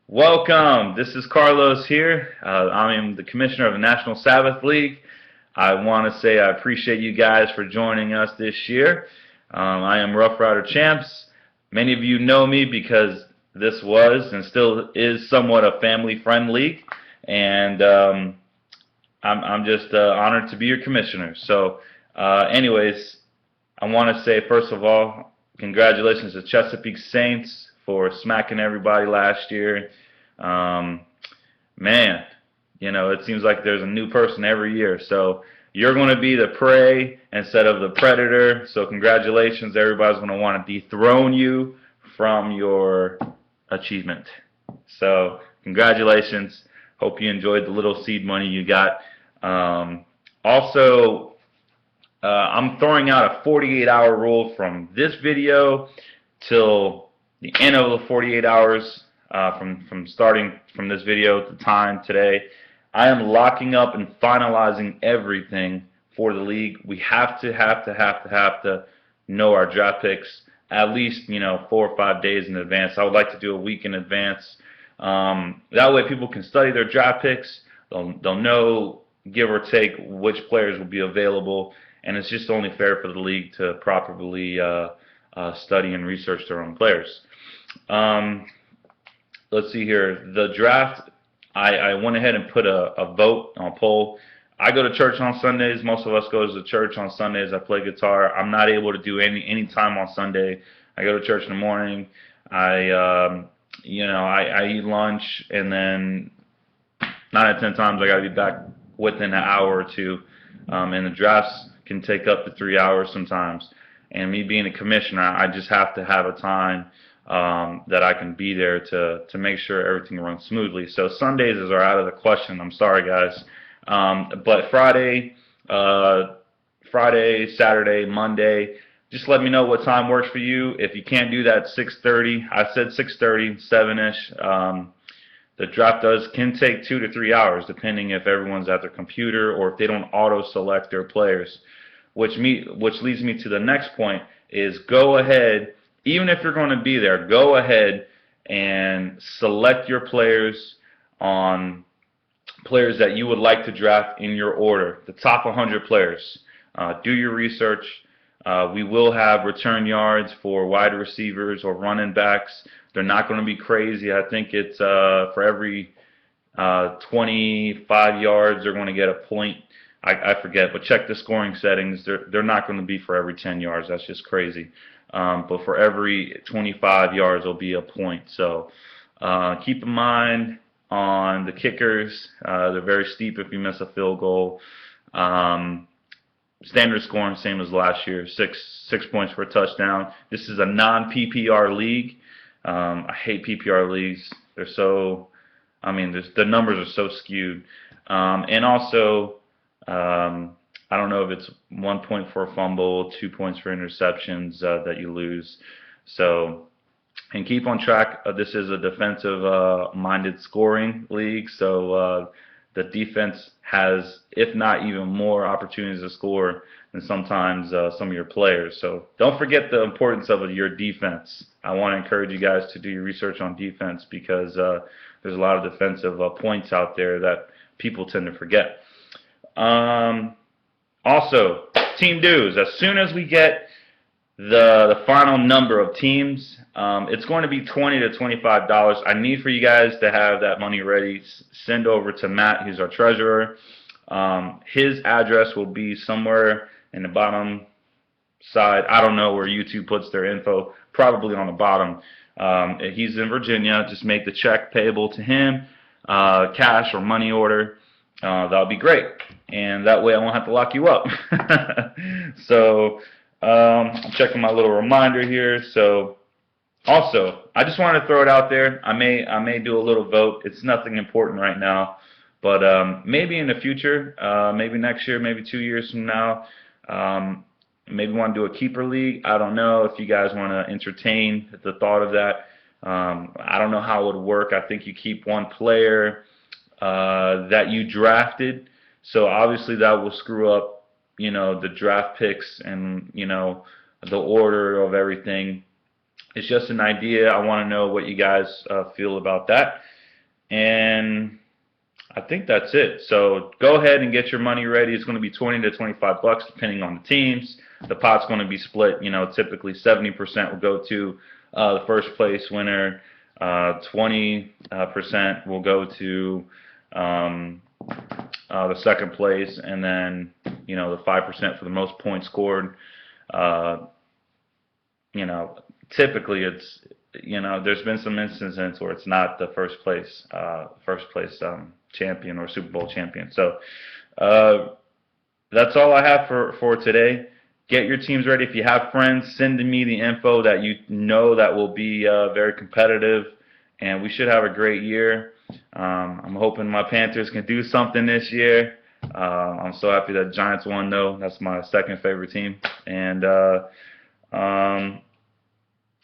Welcome. This is Carlos here. I am the commissioner of the National Sabbath League. I want to say I appreciate you guys for joining us this year. I am Rough Rider Champs. Many of you know me because this was and still is somewhat a family-friend league, and I'm just honored to be your commissioner. Anyways, I want to say first of all, congratulations to Chesapeake Saints for smacking everybody last year. Um, Man, it seems like there's a new person every year. So you're going to be the prey instead of the predator. So congratulations. Everybody's going to want to dethrone you from your achievement. So congratulations. Hope you enjoyed the little seed money you got. Also, I'm throwing out a 48-hour rule from this video till the end of the 48 hours from starting from this video to time today. I am locking up and finalizing everything for the league. We have to know our draft picks at least 4 or 5 days in advance. I would like to do a week in advance. That way people can study their draft picks. They'll know, give or take, which players will be available, and it's just only fair for the league to properly study and research their own players. Let's see here. The draft, I went ahead and put a vote on a poll. I go to church on Sundays. Most of us go to church on Sundays. I play guitar. I'm not able to do any time on Sunday. I go to church in the morning. I eat lunch, and then 9 out of 10 times I got to be back within an hour or two. And the drafts can take up to 3 hours sometimes. And me being a commissioner, I just have to have a time that I can be there to make sure everything runs smoothly. So Sundays are out of the question. I'm sorry, guys. But Friday, Saturday, Monday, just let me know what time works for you. If you can't do that, 6:30. I said 6:30, 7-ish. The draft can take 2 to 3 hours, depending if everyone's at their computer or if they don't auto-select their players. Which leads me to the next point: is go ahead. Even if you're going to be there, go ahead and select your players on players that you would like to draft in your order, the top 100 players. Do your research. We will have return yards for wide receivers or running backs. They're not going to be crazy. I think it's for every 25 yards, they're going to get a point. I forget, but check the scoring settings. They're not going to be for every 10 yards. That's just crazy. But for every 25 yards, will be a point. So keep in mind on the kickers, they're very steep if you miss a field goal. Standard scoring, same as last year, six points for a touchdown. This is a non-PPR league. I hate PPR leagues. They're so, the numbers are so skewed. And also, I don't know if it's 1 point for a fumble, 2 points for interceptions that you lose. So, and keep on track. This is a defensive-minded scoring league, so the defense has, if not even more, opportunities to score than sometimes some of your players. So don't forget the importance of your defense. I want to encourage you guys to do your research on defense because there's a lot of defensive points out there that people tend to forget. Also, team dues. As soon as we get the final number of teams, it's going to be $20 to $25. I need for you guys to have that money ready. Send over to Matt, who's our treasurer. His address will be somewhere in the bottom side. I don't know where YouTube puts their info. Probably on the bottom. He's in Virginia. Just make the check payable to him, cash or money order. That'll be great, and that way I won't have to lock you up. So I'm checking my little reminder here. So also, I just wanted to throw it out there. I may do a little vote. It's nothing important right now, but maybe in the future, maybe next year, maybe 2 years from now, maybe want to do a keeper league. I don't know if you guys want to entertain the thought of that. I don't know how it would work. I think you keep one player that you drafted, so obviously that will screw up, the draft picks and, the order of everything. It's just an idea. I want to know what you guys feel about that. And I think that's it. So go ahead and get your money ready. It's going to be 20 to 25 bucks depending on the teams. The pot's going to be split. Typically 70% will go to the first place winner. 20% will go to the second place, and then the 5% for the most points scored. Typically it's there's been some instances where it's not the first place champion or Super Bowl champion. So that's all I have for today. Get your teams ready. If you have friends, send me the info that that will be very competitive, and we should have a great year. I'm hoping my Panthers can do something this year. I'm so happy that Giants won, though. That's my second favorite team. And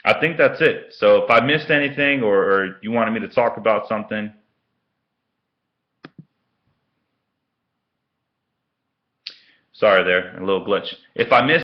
I think that's it. So if I missed anything or you wanted me to talk about something, sorry there, a little glitch. If I missed